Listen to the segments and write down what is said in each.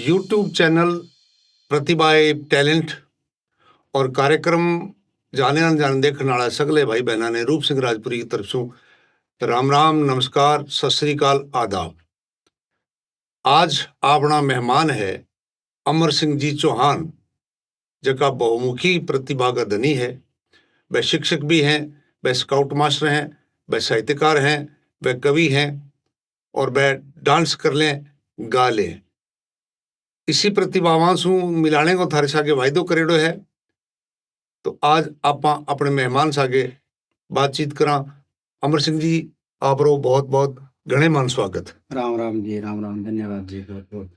YouTube channel प्रतिभा ए talent और कार्यक्रम जाने अनजाने देखने वाला सगले भाई बहना ने रूप सिंह राजपुरी की तरफ से राम राम नमस्कार सत श्री अकाल आदाब। आज अपना मेहमान है अमर सिंह जी चौहान, जिनका बहुमुखी प्रतिभा का धनी है। वह शिक्षक भी हैं, वह स्काउट मास्टर हैं, वह साहित्यकार हैं, वह कवि हैं और वह डांस कर लें गा लें। इसी प्रतिभावान से मिलाने को थारे सागे वायदो करेडो है। तो आज आप अपने मेहमान सागे बातचीत करा। अमर सिंह जी आपरो बहुत बहुत घणे मान स्वागत। राम राम जी, राम राम, धन्यवाद जी, बहुत बहुत।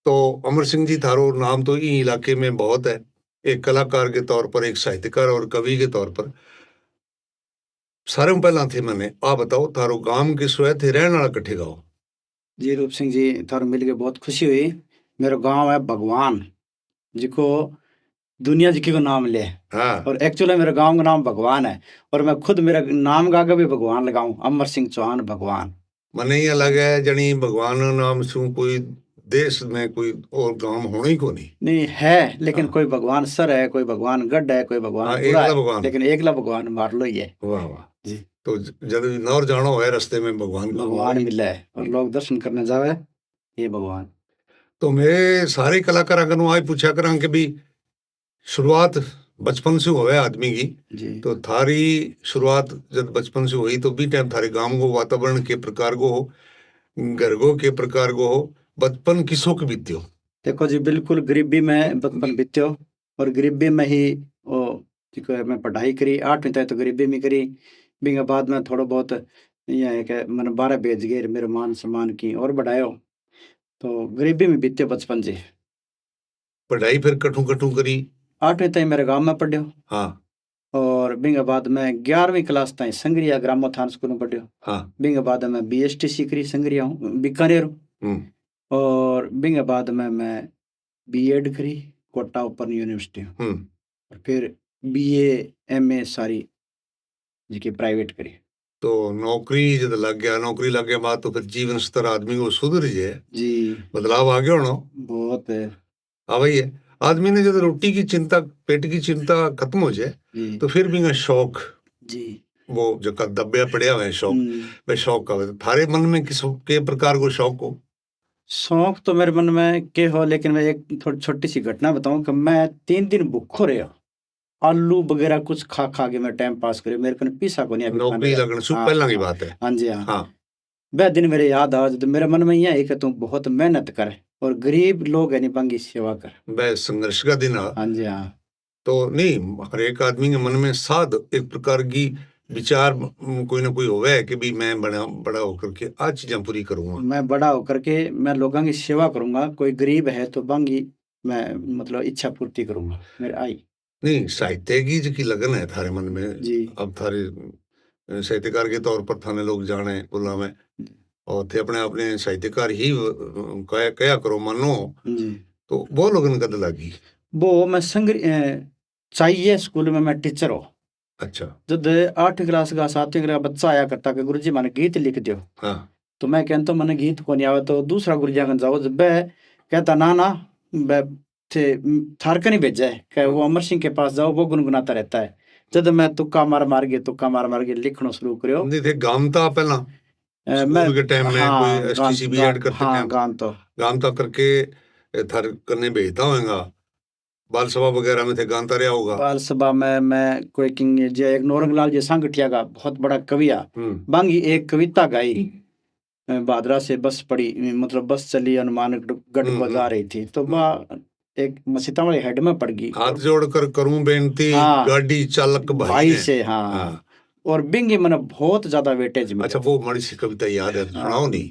तो अमर सिंह जी थारो नाम तो ई इलाके में बहुत है, एक कलाकार के तौर पर, एक साहित्यकार और कवि के तौर पर। सारे पहला थे मैंने आप बताओ थारो गांव के स्वयं थे रहने वाला कट्ठे गाँव? जी रूप सिंह जी, थारो मिल के बहुत खुशी हुई। मेरा गांव है भगवान, जिको दुनिया जिकी को नाम ले। हाँ। और एक्चुअली मेरे गांव का नाम भगवान है और मैं खुद मेरा नाम गा के भी भगवान लगाऊं, अमर सिंह चौहान भगवान। मने ये लगे जनी भगवान नाम से कोई देश में कोई और गांव होना ही को नहीं है, लेकिन हाँ। कोई भगवान सर है, कोई भगवान गढ़ है, कोई भगवान हाँ, पूरा एकला है, भगवान। लेकिन एकला भगवान मार लो ही है। वाह वाह जी। तो जब नौर जानो है रास्ते में भगवान भगवान मिला है और लोग दर्शन करने जावे, ये भगवान। तो मैं सारे कलाकार अगर आज पूछा करा कि भी शुरुआत बचपन से हुआ आदमी की जी। तो थारी शुरुआत जब बचपन से हुई तो भी टाइम थारे गांव को वातावरण के प्रकार को हो, घर को के प्रकार को हो, बचपन किसों के बीत्यो? देखो जी, बिल्कुल गरीबी में बचपन बीत्यो और गरीबी में ही वो मैं पढ़ाई करी, 8वीं तक तो गरीबी में करी। बिंगे बाद में थोड़ा बहुत ये है कि मैंने 12 भेज गए, मेरे मान सम्मान की और बढ़ायो, तो गरीबी में बीत्यो बचपन जी। पढ़ाई फिर कठू कठू करी? 8वीं तक मेरे गांव में पढ़ियो हाँ और बिंगे बाद में 11वीं क्लास तक संग्रिया ग्रामोत्थान स्कूल में पढ़ियो। हाँ। बिंगे बाद में BSTC करी संग्रिया बीकानेर और बिंगे बाद में मैं B.Ed करी कोटा ओपन यूनिवर्सिटी और फिर BA MA सारी जी प्राइवेट करी। तो नौकरी जब लग गया, नौकरी लग गया बाद तो फिर जीवन स्तर आदमी को सुधर जाए जी, बदलाव आ गया होना बहुत है। हाँ भाई है। आदमी ने जब रोटी की चिंता, पेट की चिंता खत्म हो जाए तो फिर भी शौक जी, वो जो दबे पड़े हुए शौक, वे शौक का थारे मन में किस के प्रकार को शौक हो? शौक तो मेरे मन में के हो, लेकिन मैं एक थोड़ी छोटी सी घटना बताऊं कि मैं 3 दिन भूखो रहा, आलू वगैरह कुछ खा खा के मैं टाइम पास करे, मेरे को पीसा को नहीं अभी नौकरी लगने से पहले की बात है। हाँ जी हाँ। वह दिन मेरे याद आ तो मेरे मन में यह है कि तुम बहुत मेहनत कर और गरीब लोग है निबंगी सेवा कर। वह संघर्ष का दिन है। हाँ जी हाँ। तो नहीं हर एक आदमी के मन में साध एक प्रकार की विचार कोई ना कोई होवे कि भी मैं बड़ा होकर के आज चीजें पूरी करूंगा, मैं बड़ा होकर के मैं लोगों की सेवा करूंगा, कोई गरीब है तो बांगी मैं मतलब इच्छा पूर्ति करूंगा मेरे आई। नहीं साहित्य की जो की लगन है थारे मन में जी। अब थारे साहित्यकार के तौर पर थाने लोग जाने बोला में और थे अपने अपने साहित्यकार ही कया करो मानो जी। तो वो लोगन कद लगी वो मैं चाहिए स्कूल में मैं टीचर हो। अच्छा। जब 8वीं क्लास का 7वीं क्लास का बच्चा आया करता कि गुरुजी मैंने गीत लिख दियो। हाँ। तो मैं कहता मैंने गीत को नहीं आवे तो दूसरा गुरुजी का जाओ, जब कहता ना थे थारका नहीं भेजा है कि वो अमर सिंह के पास जाओ, वो गुनगुनाता रहता है। जब मैं तुक्का मार के लिखना शुरू करो। नहीं थे गामता पहला स्कूल के टाइम में कोई STC B.Ed करते हाँ, गामता करके थार करने भेजता होगा, बाल सभा वगैरह में थे गानता रहा होगा। बाल सभा में मैं कोई एक नौरंगलाल जी सांगठिया का बहुत बड़ा कवि आ बांगी एक कविता गाई, बादरा से बस पड़ी, मतलब बस चली हनुमानगढ़ को जा रही थी, तो वह एक सीतामढ़ी हेड में पड़ गई। हाथ जोड़कर करूं बेनती गाड़ी चालक भाई से। हाँ। और बिंगी मैंने बहुत ज्यादा वेटेज मिला। अच्छा वो बड़ी सी कविता याद है, सुनाओ नहीं।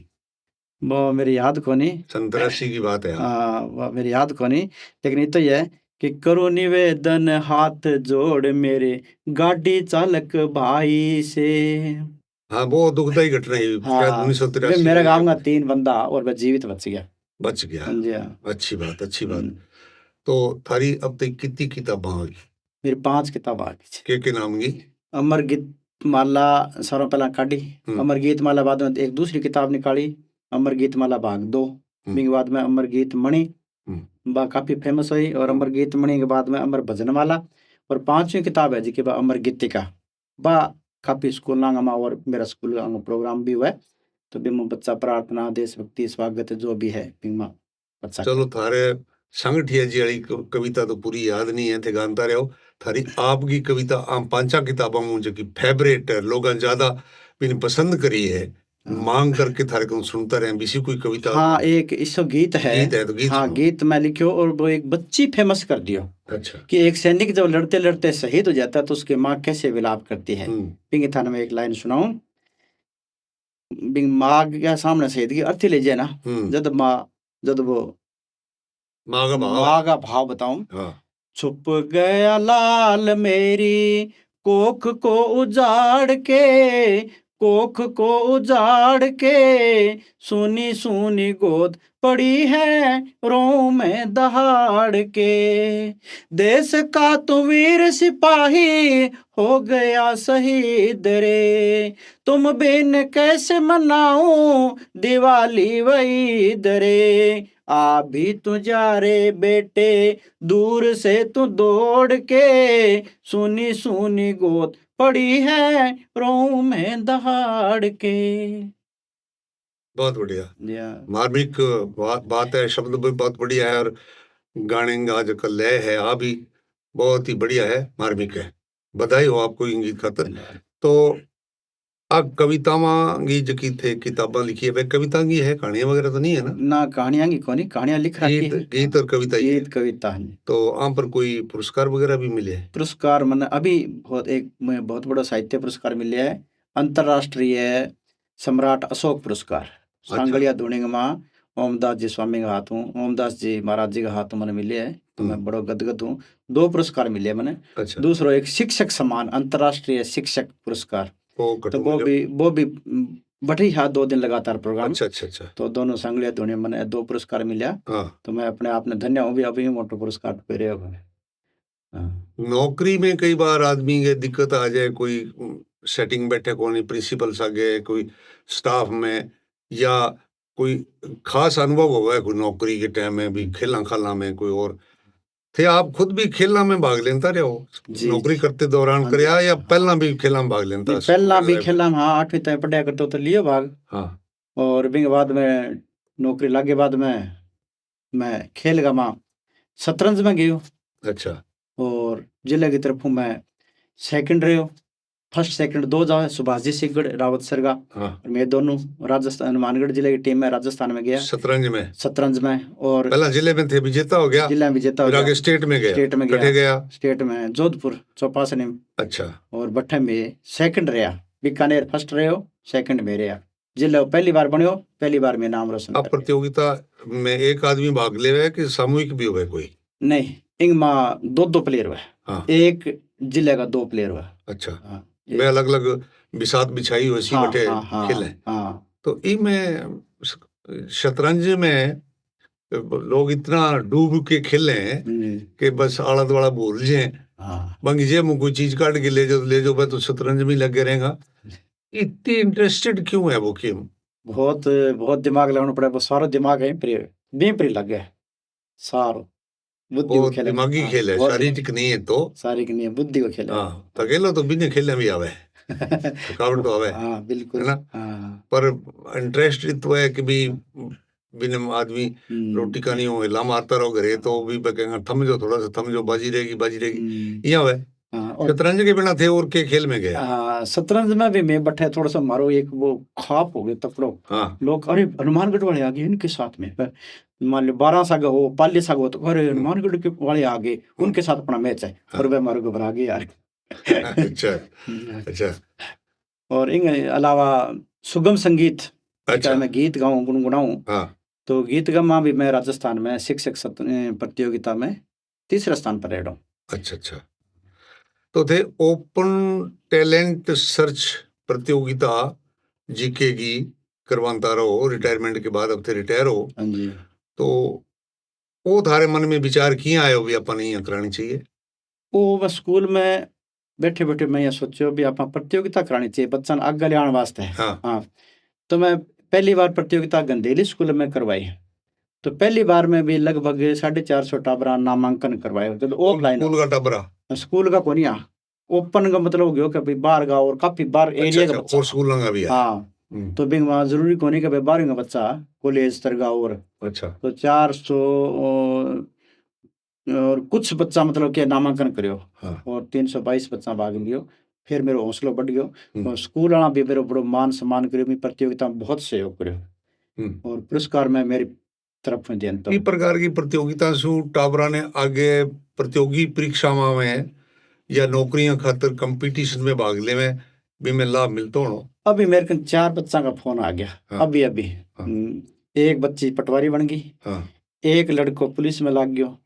वो मेरी याद को नहीं, 87 की बात है। वो मेरी याद को नहीं, लेकिन ये तो ये है कि करो निवेदन हाथ जोड़ मेरे गाड़ी चालक भाई से। हाँ वो दुखदाई घटना है। हाँ, 1983 मेरे गांव का 3 बंदा और वह जीवित बच गया। अच्छी बात अच्छी बात। तो थारी अब तक कितनी किताबें आ गई? मेरी 5 किताबें आ गई। के नाम की? अमर गीत माला सारों पहला काढ़ी, अमर गीत माला बाद में एक दूसरी किताब निकाली, अमर गीत माला भाग 2, बिंग बाद में अमर गीत मणि बा काफी फेमस हुई, और अमर गीत मणि के बाद में अमर भजनमाला, और 5वीं किताब है जी के बा अमर गीतिका बा काफी स्कूल नांगमा और मेरा स्कूल का प्रोग्राम भी हुआ है। तो बिम बच्चा प्रार्थना देशभक्ति स्वागत जो भी है बिंग बच्चा चलो थारे संगठिया जी वाली कविता तो पूरी याद नहीं है थे गानता रहो। थारी आपकी कविता आम 5 किताबों में जो की फेवरेट है, लोग ज्यादा बिन पसंद करी है, मांग करके थारे को सुनता रहे बीसी कोई कविता। हाँ एक इसो गीत है तो गीत हाँ सुनो। गीत मैं लिखियो और वो एक बच्ची फेमस कर दियो। अच्छा। कि एक सैनिक जब लड़ते लड़ते शहीद हो जाता है तो उसकी माँ कैसे विलाप करती है। बिंग थाने में एक लाइन सुनाऊं। बिंग माँ के सामने शहीद की अर्थी लीजिए ना, जब वो माँ का भाव बताऊं। छुप गया लाल मेरी कोख को उजाड़ के, कोख को उजाड़ के, सुनी सुनी गोद पड़ी है रो में दहाड़ के, देश का तू वीर सिपाही हो गया शहीद रे, तुम बिन कैसे मनाऊं दिवाली वही दरे, आ भी तू जा रे बेटे दूर से तू दौड़ के, सुनी सुनी गोद पड़ी है रो में दहाड़ के। बहुत बढ़िया मार्मिक बात है, शब्द भी बहुत बढ़िया है, और गाने का जो लय है आ भी बहुत ही बढ़िया है, मार्मिक है। बधाई हो आपको इंगित खातर। तो अब कविता की जो की थे किताबें लिखी है वे कविता की है, कहानियां वगैरह तो नहीं है ना? ना कहानियां की कोनी, कहानियां लिख रखी है। गीत और कविता ही है। गीत कविता है। तो आम पर कोई पुरस्कार वगैरह भी मिले? पुरस्कार मैंने अभी बहुत बड़ा साहित्य पुरस्कार मिले है, अंतरराष्ट्रीय सम्राट अशोक पुरस्कार सांगलिया दुणिंगमा ओमदास जी स्वामी के हाथों, ओमदास जी महाराज जी के हाथों मैंने मिले है। तो मैं बड़ा गदगद हूँ। 2 पुरस्कार मिले है मैंने। दूसरा एक शिक्षक सम्मान अंतरराष्ट्रीय शिक्षक पुरस्कार, तो वो भी बड़ी है 2 दिन लगातार प्रोग्राम। अच्छा। तो दोनों सांगलिया दुनिया मैंने 2 पुरस्कार मिला। तो मैं अपने आप ने धन्य हूँ भी, अभी मोटो पुरस्कार पे रहे हो। नौकरी में कई बार आदमी के दिक्कत आ जाए, कोई सेटिंग बैठे कोई प्रिंसिपल सागे, कोई स्टाफ में, या कोई खास अनुभव हुआ है कोई नौकरी के टाइम में भी खेलना खाला में कोई और थे? आप खुद भी खेलना में भाग लेता रहे हो नौकरी करते दौरान करया, या पहला भी खेलना में भाग लेता? पहला भी खेलना में, हाँ 8वीं तक पढ़ाया करते तो लियो भाग। हाँ। और बिंग बाद में नौकरी लागे बाद में मैं खेल गा मां शतरंज में गयो। अच्छा। और जिले की तरफ मैं सेकंड रहे हो, फर्स्ट सेकंड 2 जावे सुभाष जी सिंगड़ रावत सरगा। हाँ। और मैं दोनों राजस्थान हनुमानगढ़ जिले की टीम में राजस्थान में गया शतरंज में। और पहला जिले में थे, विजेता हो गया, जिले में विजेता हो गया, आगे स्टेट में गया स्टेट में जोधपुर चौपासनी में। अच्छा। और बट्ठे में सेकंड रहा, बीकानेर फर्स्ट रहे हो, सेकंड में रहा, जिले पहली बार बने हो, पहली बार में नाम रोशन। अब प्रतियोगिता में एक आदमी भाग ले हुआ कि सामूहिक भी हुआ कोई? नहीं, इंग मां 2 प्लेयर हुआ। हाँ। एक जिले का 2 प्लेयर हुआ। अच्छा। हाँ। वे अलग अलग बिसात बिछाई हुई सी बटे खेले। हाँ। तो इनमें शतरंज में लोग इतना डूब के खेले कि बस आला दुआला भूल जाए। हाँ। बंगी जे मुझे कोई चीज काट के ले जो मैं तो शतरंज में लगे रहेगा। इतनी इंटरेस्टेड क्यों है वो गेम? बहुत दिमाग लगाना पड़ा, वो सारा दिमाग है प्रिय लग गया सारो बुद्धि को खेले। दिमागी खेल है, शारीरिक नहीं है। तो शारीरिक नहीं है, बुद्धि को खेले। हाँ, अकेला तो बिना खेलने भी आवे थकावट तो आवे। हाँ बिल्कुल है ना। हाँ। पर इंटरेस्ट तो है कि भी बिना आदमी रोटी का नहीं हो हिला मारता रहो घरे तो भी कहेंगे थम जो, थोड़ा सा थम जो, बाजी रहेगी यहाँ है। शतरंज के बिना थे और के खेल में गया? हाँ शतरंज में भी मैं बैठे थोड़ा सा मारो एक वो खाप हो गया तकड़ो। हाँ। लोग अरे हनुमानगढ़ वाले आ गए इनके साथ में, मान लो 12 साग हो पाली साग हो तो अरे हनुमानगढ़ के वाले आ गए उनके साथ अपना मैच है। और वे मारो घबरा गए यार। अच्छा। और इन अलावा सुगम संगीत, अच्छा, मैं गीत गाऊं गुनगुनाऊं। हाँ। तो गीत गामा भी मैं राजस्थान में शिक्षक प्रतियोगिता में 3रा स्थान पर रहा हूँ। अच्छा। तो थे ओपन टैलेंट सर्च प्रतियोगिता जीके की करवाता रहो रिटायरमेंट के बाद, अब थे रिटायर हो। हाँ जी। तो वो थारे मन में विचार किया आयो भी अपन नहीं करानी चाहिए? वो बस स्कूल में बैठे बैठे मैं ये सोचो भी आप प्रतियोगिता करानी चाहिए बच्चा आगे ले आने वास्ते। हाँ। हाँ। तो मैं पहली बार प्रतियोगिता गंदेली स्कूल में करवाई। तो पहली बार में भी लगभग 450 टाबरा नामांकन करवाए तो ऑफलाइन स्कूल का टबरा स्कूल का कोनी ओपन का मतलब हो गया कि भाई बाहर गाँव और काफी बाहर एरिया का बच्चा और स्कूल का भी है। हाँ तो बिंग वहाँ जरूरी कोनी कि भाई 12वीं का बच्चा कॉलेज तरगा और अच्छा तो 400 और कुछ बच्चा मतलब के नामांकन करियो हाँ और 322 बच्चा भाग लियो। फिर मेरा हौसला बढ़ गयो हम्म। और स्कूल वाला भी मेरा बड़ो मान सम्मान करियो मैं प्रतियोगिता में बहुत सहयोग करियो और पुरस्कार में मेरी तरफ में देन तो ई प्रकार की प्रतियोगिता सु टाबरा ने आगे प्रतियोगी परीक्षा में या नौकरियां खातर कंपटीशन में भाग ले में भी में लाभ मिलता हो। अभी मेरे को 4 बच्चा का फोन आ गया हाँ। अभी हाँ। एक बच्ची पटवारी बन गई हाँ। एक लड़को पुलिस में लग गयो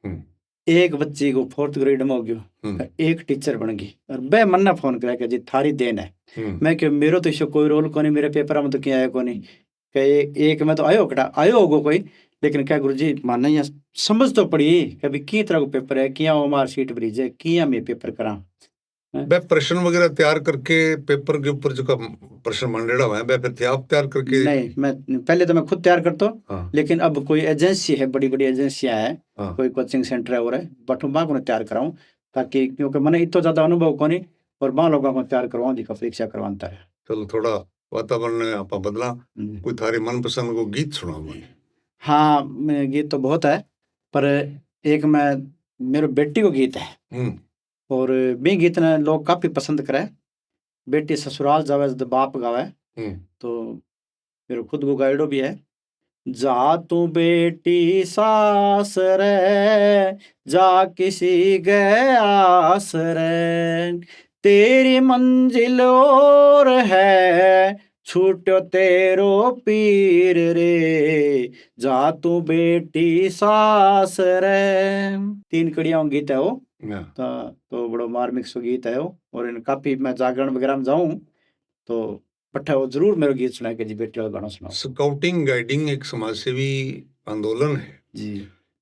एक बच्ची को 4th ग्रेड में हो गयो एक टीचर बन गई और बे मन ने फोन करा कि जी थारी देन है मैं क्यों मेरो तो इसो कोई रोल कोनी मेरे पेपर में तो क्या आया कोनी एक में तो आयो होगो कोई लेकिन क्या गुरुजी मानना यहाँ समझ तो पड़ी कभी की तरह को पेपर है किया वो सीट भरी जाए किया मैं पेपर करा वह प्रश्न वगैरह तैयार करके पेपर के ऊपर जो का प्रश्न मंडेड़ा हुआ है वह फिर आप तैयार करके नहीं मैं पहले तो मैं खुद तैयार करता हूँ हाँ। लेकिन अब कोई एजेंसी है बड़ी बड़ी एजेंसियां है हाँ। कोई कोचिंग सेंटर है और है बटू माँ को तैयार कराऊं ताकि क्योंकि मैंने इतना ज्यादा अनुभव को नहीं और माँ लोगों को तैयार करवाऊं जिसका परीक्षा करवाता है। चलो थोड़ा वातावरण आप बदला कोई थारे मनपसंद को गीत सुनाओ मुझे। हाँ गीत तो बहुत है पर एक मैं मेरे बेटी को गीत है और भी गीत ने लोग काफी पसंद करे बेटी ससुराल जावे जब बाप गावे तो मेरे खुद को गाइडो भी है जा तू बेटी सास रे जा किसी गयास रे तेरी मंजिल और है छूटो तेरो पीर रे जा तू बेटी सास रे 3 कड़ियां गीत है वो तो बड़ो मार्मिक सो गीत है वो और इन काफी मैं जागरण वगैरह में जाऊं तो पट्टा वो जरूर मेरे गीत सुना के जी बेटी वाला गाना सुनाओ। स्काउटिंग गाइडिंग एक समाज सेवी आंदोलन है जी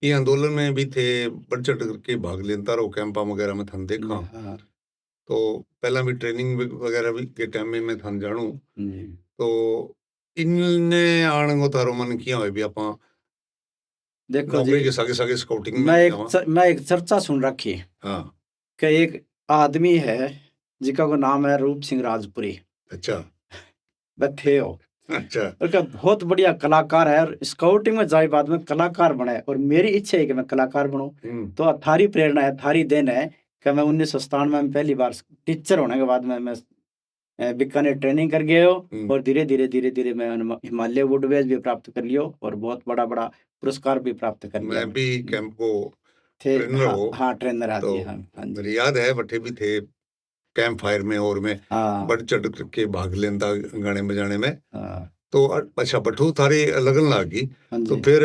ये आंदोलन में भी थे बढ़ चढ़ करके भाग लेता रहो कैंपा वगैरह में थन देखा हाँ। तो पहला भी ट्रेनिंग वगैरह भी के टाइम में मैं थन जानू तो इनने आने को तारो मन किया है भी आपा देखो जी के सागे सागे स्काउटिंग में मैं एक चर्चा सुन रखी हाँ कि एक आदमी है जिसका को नाम है रूप सिंह राजपुरी। अच्छा थे हो अच्छा बहुत बढ़िया कलाकार है और स्काउटिंग में जाए बाद में कलाकार बने और मेरी इच्छा है कि मैं कलाकार बनूं तो थारी प्रेरणा है थारी देन है कि मैं 1997 में पहली बार टीचर होने के बाद में मैं बीकानेर ट्रेनिंग कर गए हो और धीरे धीरे मैं हिमालय वुडवेज भी प्राप्त कर लियो और बहुत बड़ा बड़ा पुरस्कार भी प्राप्त कर लिया। मैं भी कैंप को ट्रेनर हो हाँ ट्रेनर आती है मेरी याद है बटे भी थे कैंप फायर में और में बढ़ चढ़ के भाग लेता गाने बजाने में तो अच्छा बठू थारी लगन लागी तो फिर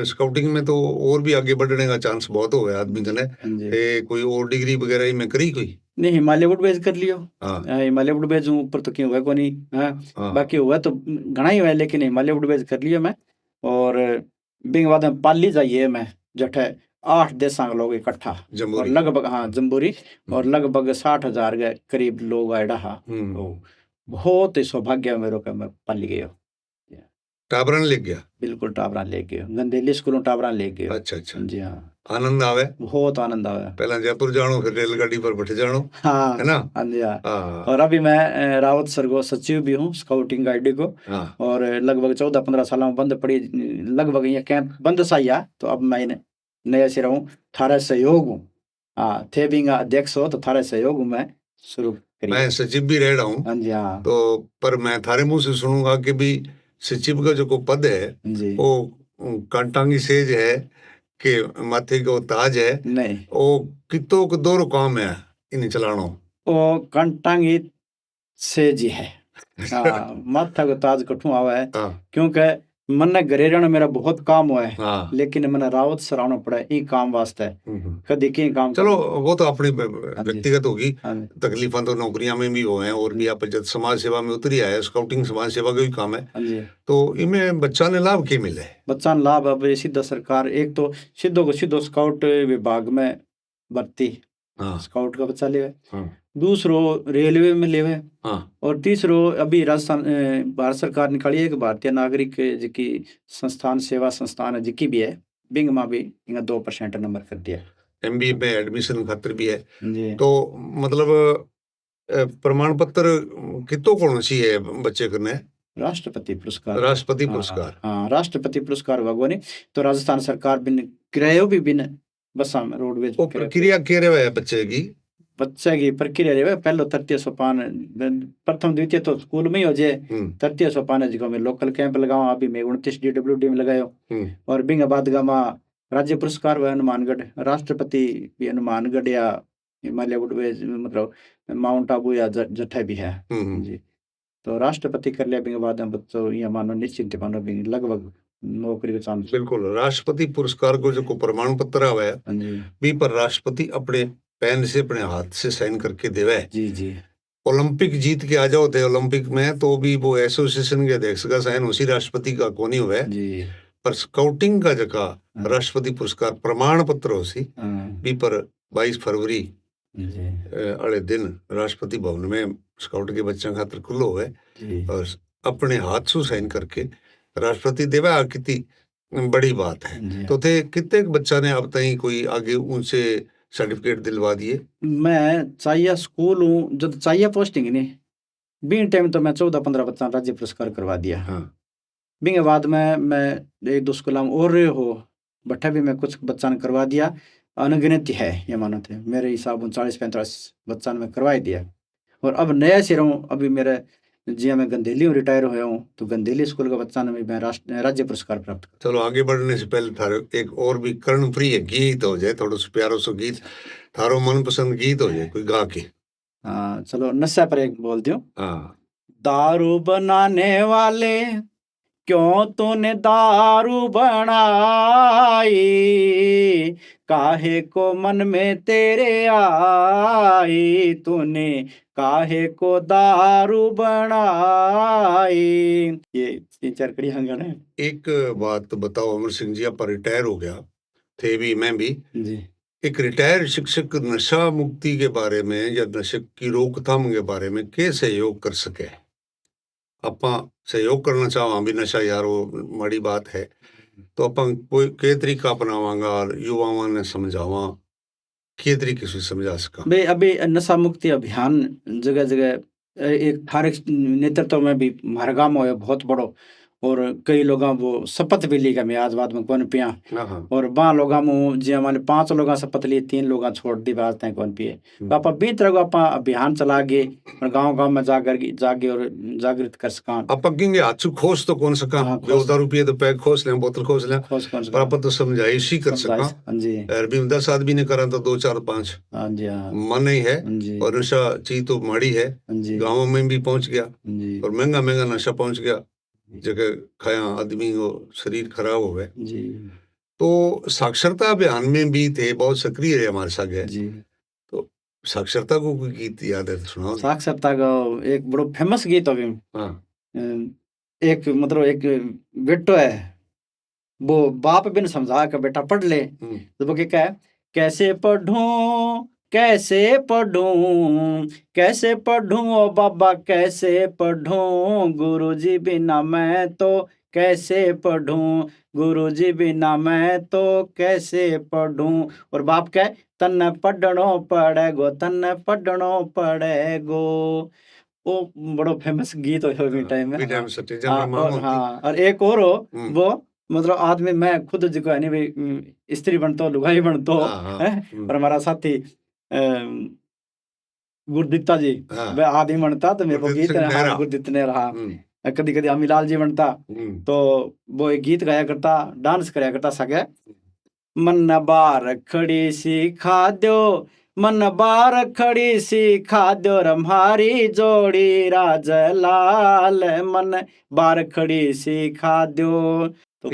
स्काउटिंग में तो और भी आगे बढ़ने का चांस बहुत हो गया आदमी ने कोई और डिग्री वगैरह में करी कोई नहीं हिमालय वुडवेज कर लियो हिमालय वुडवेज ऊपर तो क्यों हुआ को नहीं बाकी हुआ तो घना ही हुआ लेकिन हिमालय वुडवेज कर लियो मैं और बिंग बाद में पाली जाइए मैं जठे 8 देशा लोग इकट्ठा और लगभग हाँ जम्बूरी और लगभग 60,000 के करीब लोग आयडा हा तो बहुत ही सौभाग्य मेरे को मैं पाली गयो टाबरन ले गया बिल्कुल टाबरन ले गयो गंदेली स्कूलों टाबरन ले गयो। अच्छा जी हाँ आनंद आवे बहुत आनंद आवे पहला जयपुर जानो फिर रेलगाड़ी पर बैठ जानो हाँ है ना हाँ जी हाँ और अभी मैं रावत सरगो सचिव भी हूँ स्काउटिंग गाइड को और लगभग 14-15 साल में बंद पड़ी लगभग ये कैंप बंद सा ही तो अब मैं नया से रहूं थारा सहयोग हूँ हाँ थे भी अध्यक्ष हो तो थारा सहयोग हूँ मैं शुरू मैं सचिव भी रह रहा हूँ हाँ जी हाँ तो पर मैं थारे मुंह से सुनूंगा कि भी सचिव का जो को पद है वो कांटांगी सेज है कि माथे को ताज है नहीं वो कितो को दो काम है इन्हें चलानो वो कांटांगी सेज ही है हाँ माथा को ताज कठू आवा है क्योंकि मन घरे रहना मेरा बहुत काम हुआ है लेकिन मैंने रावत सराहना पड़ा है काम वास्ते कभी की काम चलो वो तो अपनी व्यक्तिगत होगी तकलीफा तो नौकरियां में भी हो हैं और भी आप जब समाज सेवा में उतरी आया स्काउटिंग समाज सेवा का भी काम है तो इनमें बच्चा ने लाभ क्या मिले बच्चा ने लाभ अब सीधा सरकार एक तो सीधो को सीधो स्काउट विभाग में भर्ती स्काउट का बच्चा ले दूसरो रेलवे में लेवे, हाँ और तीसरो अभी राजस्थान भारत सरकार निकाली है कि भारतीय नागरिक जिकी संस्थान सेवा संस्थान है जिकी भी है बिंग में भी इनका 2% नंबर कर दिया। MBA में एडमिशन खातिर भी है। जी तो मतलब प्रमाण पत्र कितो कौन सी है बच्चे करने? राष्ट्रपति पुरस्कार। राष्ट्रपति हाँ पुरस्कार। हाँ राष्ट्रपति पुरस्कार भगवानी तो राजस्थान सरकार बिन किरायो भी बिन बसा में रोडवेज वो प्रक्रिया के रहे है बच्चे की? बच्चे की प्रक्रिया रहे पहलो तृतीय सोपान प्रथम द्वितीय तो स्कूल में ही हो जाए, तृतीय सोपान है जिको मैं लोकल कैंप लगाऊं अभी मैं 29 DWD में लगायो, और बिंग बाद गामा राज्य पुरस्कार हुआ हनुमानगढ़, राष्ट्रपति भी हनुमानगढ़ या हिमालय वुडवेज मतलब माउंट आबू या जट्ठा भी है जी। तो राष्ट्रपति कर लिया बिंग बाद बच्चों ये मानो निश्चिंत मानो बिंग लगभग नौकरी का चांस। बिल्कुल राष्ट्रपति पुरस्कार को जो प्रमाण पत्र आवे भी पर राष्ट्रपति अपने पेन से अपने हाथ से साइन करके देवे। जी जी ओलंपिक जीत के आ जाओ थे ओलंपिक में तो भी वो एसोसिएशन के अध्यक्ष का साइन उसी राष्ट्रपति का को नहीं हुआ जी, पर स्काउटिंग का जगह राष्ट्रपति पुरस्कार प्रमाण पत्र हो सी भी पर 22 फरवरी अड़े दिन राष्ट्रपति भवन में स्काउट के बच्चों खातिर खुलो हुए और अपने हाथ से साइन करके राष्ट्रपति देवा कितनी बड़ी बात है। तो थे कितने बच्चा ने अब तक कोई आगे उनसे सर्टिफिकेट दिलवा दिए? मैं चाहिए स्कूल हूँ जब चाहिए पोस्टिंग नहीं बीन टाइम तो मैं 14-15 बच्चा राज्य पुरस्कार करवा दिया। हाँ बिंग बाद में मैं 1-2 स्कूल और रहे हो बट्ठा भी मैं कुछ बच्चा ने करवा दिया, अनगिनत है ये मानो थे मेरे हिसाब 40-45 बच्चा ने मैं करवा दिया। और अब नया सिरों अभी मेरे जी मैं गंदेली रिटायर हुआ हूँ तो गंदेली स्कूल का बच्चा ने भी मैं राज्य पुरस्कार प्राप्त कर। चलो आगे बढ़ने से पहले थारो एक और भी कर्णप्रिय गीत हो जाए, थोड़ा सा प्यारो सो गीत थारो मनपसंद गीत हो जाए कोई गा के। हाँ चलो नशा पर एक बोल दियो। हाँ दारू बनाने वाले क्यों तूने दारू बनाई, काहे को मन में तेरे आई, तूने काहे को दारू बनाई। ये 3-4 कड़ी हंगन है। एक बात बताओ अमर सिंह जी आप रिटायर हो गया थे भी मैं भी जी। एक रिटायर शिक्षक नशा मुक्ति के बारे में या नशे की रोकथाम के बारे में कैसे सहयोग कर सके? ਆਪਾਂ सहयोग करना चाहवा भी नशा यार वो बड़ी बात है तो अपन कोई के तरीका अपनावांगा और युवाओं ने समझावा के तरीके से समझा सका? भाई अभी नशा मुक्ति अभियान जगह जगह एक हर नेतृत्व में भी हमारे गाँव में बहुत बड़ो और कई लोग वो शपथ भी लिया मैं आज बाद में कौन पिया और 2 लोग जी हमारे 5 लोग शपथ लिए 3 लोग छोड़ दी बात है कौन पिए पापा बीत रहो आप अभियान चला गए और गांव में जागे और जागृत कर सका आप अगेंगे हाथ खोस तो कौन सका 2 रुपये तो पैक खोस ले बोतल खोस ले पर आप तो समझाइश ही कर सका अरबी 10 आदमी ने करा तो 2 4 5 मन ही है और नशा चीज तो माड़ी है गाँव में भी पहुंच गया और महंगा नशा पहुंच गया जगह खाया आदमी को शरीर खराब हो गए जी। तो साक्षरता अभियान में भी थे बहुत सक्रिय है हमारे साथ है जी। तो साक्षरता को कोई गीत याद है तो सुनाओ। साक्षरता का एक बड़ा फेमस गीत अभी एक मतलब एक बेटो है वो बाप बिन समझा के बेटा पढ़ ले तो वो क्या है कैसे पढ़ूं कैसे पढ़ूं ओ बाबा कैसे पढ़ूं गुरुजी बिना मैं तो कैसे पढ़ूं गुरुजी बिना मैं तो कैसे पढ़ूं और बाप कह तन्ने पढ़नो पड़ेगो वो बड़ा फेमस गीत हो टाइम में और एक और हो वो मतलब आदमी मैं खुद जो है नहीं स्त्री बनतो लुगाई बनतो और हमारा साथी गुरदित्ता जी वह आदमी बनता तो मेरे को गीत गुरदित्त ने रहा कभी कभी अमीलाल जी बनता तो वो एक गीत गाया करता डांस कराया करता सके मन बार खड़ी सिखा दो मन बार खड़ी सिखा दो रम्हारी जोड़ी राज लाल मन बार खड़ी सिखा दो तो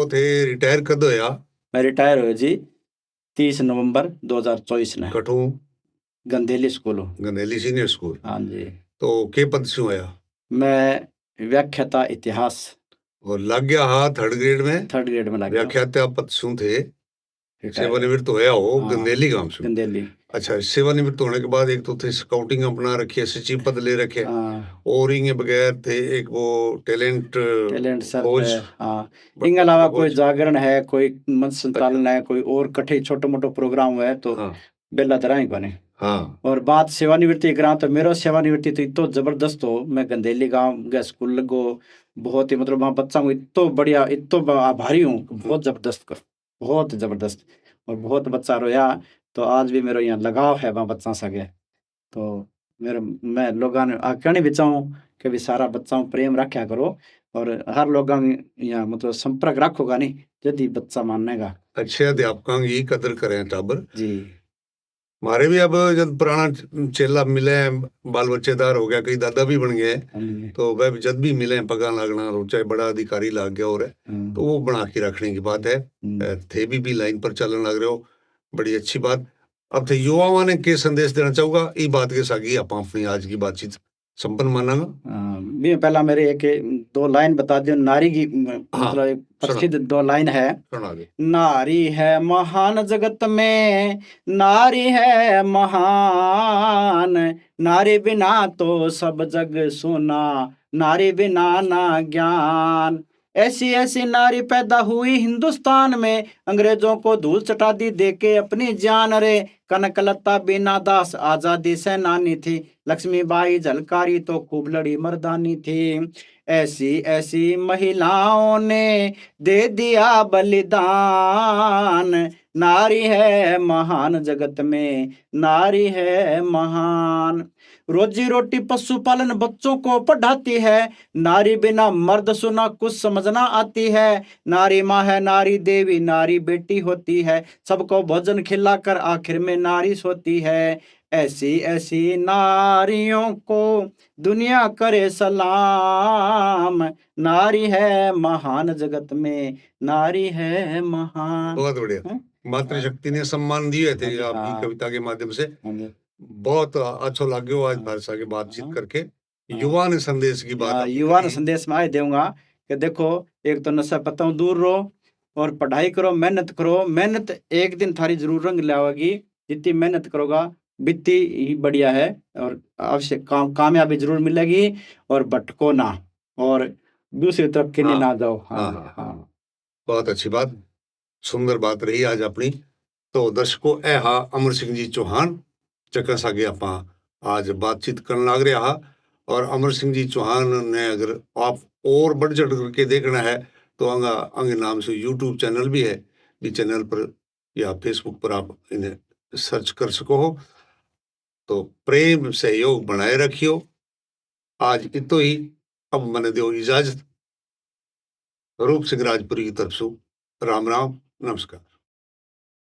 थे रिटायर कर दो या मैं रिटायर हो जी 30 नवंबर 2024 ने कठू गंदेली स्कूल गंदेली सीनियर स्कूल हाँ जी। तो के पद से आया? मैं व्याख्याता इतिहास और लग गया हाँ थर्ड ग्रेड में लग गया व्याख्याता पद शू थे रिटायर सेवानिवृत्त होया हो हाँ। गंदेली गांव से। गंदेली अच्छा, सेवानिवृत्त होने के बाद एक तो थे स्काउटिंग अपना रखी है, सचिव पद ले रखे, हाँ, और इनके बगैर थे एक वो टैलेंट टैलेंट सर्च खोज, है हाँ। इनके अलावा कोई खोज। जागरण है, कोई मंच संचालन है, कोई और कठे छोटो मोटो प्रोग्राम है तो हाँ बेला धरा ही बने। हाँ और बात सेवानिवृत्ति करा तो मेरो सेवानिवृत्ति तो इतो जबरदस्त हो, मैं गंदेली गांव गया स्कूल लगो, बहुत ही मतलब वहाँ बच्चा हूँ इतो बढ़िया, इतो आभारी हूँ, बहुत जबरदस्त कर, बहुत जबरदस्त। और बहुत बच्चा रोया, तो आज भी मेरो यहाँ लगाव है वहाँ बच्चा सगे। तो मेरे मैं लोगों ने कहने भी चाहूँ कि भी सारा बच्चा प्रेम रखा करो, और हर लोगों यहाँ मतलब संपर्क रखोगा नहीं यदि बच्चा मानेगा। अच्छे अध्यापकों की कदर करें टाबर जी हमारे भी। अब जब पुराना चेला मिले, बाल बच्चेदार हो गया, कई दादा भी बन गए, हाँ तो वह भी जब भी मिले पगा लगना, और चाहे बड़ा अधिकारी लाग गया और है, तो वो बना के रखने की बात है। थे भी लाइन पर चलने लग रहे हो, बड़ी अच्छी बात। अब थे युवाओं ने के संदेश देना चाहूंगा ई बात के सागी आप अपनी आज की बातचीत संपन्न मानांगा। मैं पहला मेरे एक दो लाइन बता दियो, नारी की मतलब एक प्रसिद्ध दो लाइन है। सुना दे। नारी है महान जगत में, नारी है महान, नारी बिना तो सब जग सुना, नारी बिना ना ज्ञान। ऐसी ऐसी नारी पैदा हुई हिंदुस्तान में, अंग्रेजों को धूल चटा दी देके अपनी जान रे। कनकलता बीना दास आजादी सेनानी थी, लक्ष्मीबाई झलकारी तो खूब लड़ी मर्दानी थी। ऐसी ऐसी महिलाओं ने दे दिया बलिदान, नारी है महान जगत में, नारी है महान। रोजी रोटी पशुपालन बच्चों को पढ़ाती है, नारी बिना मर्द सुना कुछ समझना आती है। नारी माँ है, नारी देवी, नारी बेटी होती है, सबको भोजन खिलाकर आखिर में नारी सोती है। ऐसी ऐसी नारियों को दुनिया करे सलाम, नारी है महान जगत में, नारी है महान। बहुत बढ़िया। मातृशक्ति ने सम्मान दिए थे आपकी कविता के माध्यम से। बहुत अच्छा लगे आज भाषा की बातचीत करके। युवा ने संदेश की बात, युवा ने संदेश में आए दूंगा कि देखो, एक तो नशा पत्तों दूर रहो और पढ़ाई करो, मेहनत करो। मेहनत एक दिन थारी जरूर रंग लाएगी, जितनी मेहनत करोगा बित्ती ही बढ़िया है, और अवश्य कामयाबी जरूर मिलेगी। और भटको ना, और दूसरी तरफ किन्हीं ना जाओ। हाँ। बहुत अच्छी बात, सुंदर बात रही आज अपनी। तो दर्शकों, ए हा अमर सिंह जी चौहान चक्का सागे आपा आज बातचीत करने लग रहा। और अमर सिंह जी चौहान ने अगर आप और बढ़ चढ़ करके देखना है तो अंग नाम से यूट्यूब चैनल भी है, भी चैनल पर या फेसबुक पर आप इन्हें सर्च कर सको हो। तो प्रेम सहयोग बनाए रखियो। आज इतो ही, अब मैंने दो इजाजत। रूप सिंह राजपुरी की तरफ से राम राम, नमस्कार।